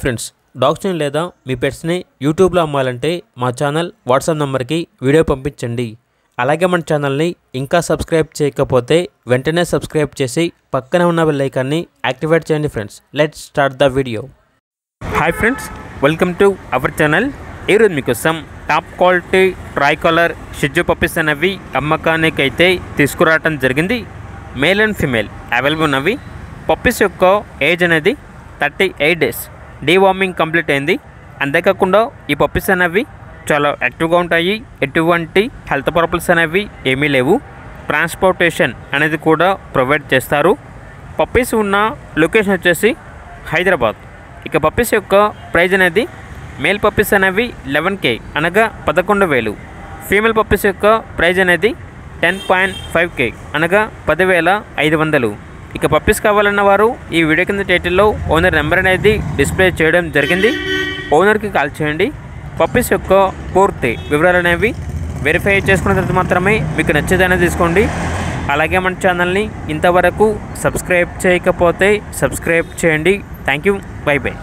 Friends, డాగ్స్ని లేదా మీ పెట్స్ని యూట్యూబ్లో అమ్మాలంటే మా ఛానల్ వాట్సాప్ నెంబర్కి వీడియో పంపించండి. అలాగే మన ఛానల్ని ఇంకా సబ్స్క్రైబ్ చేయకపోతే వెంటనే సబ్స్క్రైబ్ చేసి పక్కనే ఉన్న బెల్ ఐకాన్ని యాక్టివేట్ చేయండి. Friends, let's start the video. Hi friends, welcome to our channel. ఈరోజు మీకోసం టాప్ క్వాలిటీ ట్రై కలర్ షిజ్జు పప్పీస్ అనేవి అమ్మకానికి అయితే తీసుకురావడం జరిగింది. మేల్ అండ్ ఫీమేల్ అవైలబుల్ ఉన్నవి. పప్పీస్ యొక్క ఏజ్ అనేది 38 డేస్. డీవార్మింగ్ కంప్లీట్ అయింది. అంతేకాకుండా ఈ పప్పీస్ అనేవి చాలా యాక్టివ్గా ఉంటాయి. ఎటువంటి హెల్త్ ప్రాబ్లమ్స్ అనేవి ఏమీ లేవు. ట్రాన్స్పోర్టేషన్ అనేది కూడా ప్రొవైడ్ చేస్తారు. పప్పీస్ ఉన్న లొకేషన్ వచ్చేసి హైదరాబాద్. ఇక పప్పీస్ యొక్క ప్రైజ్ అనేది మేల్ పప్పీస్ అనేవి 11K అనగా 11,000. ఫీమేల్ పప్పీస్ యొక్క ప్రైజ్ అనేది 10.5K అనగా 10,500. ఇక పప్పీస్ కావాలన్న వారు ఈ వీడియో కింద టైటిల్లో ఓనర్ నెంబర్ అనేది డిస్ప్లే చేయడం జరిగింది. ఓనర్కి కాల్ చేయండి. పప్పీస్ యొక్క పూర్తి వివరాలు అనేవి వెరిఫై చేసుకున్న తర్వాత మాత్రమే మీకు నచ్చేదైనా తీసుకోండి. అలాగే మన ఛానల్ని ఇంతవరకు సబ్స్క్రైబ్ చేయకపోతే సబ్స్క్రైబ్ చేయండి. Thank you. By by.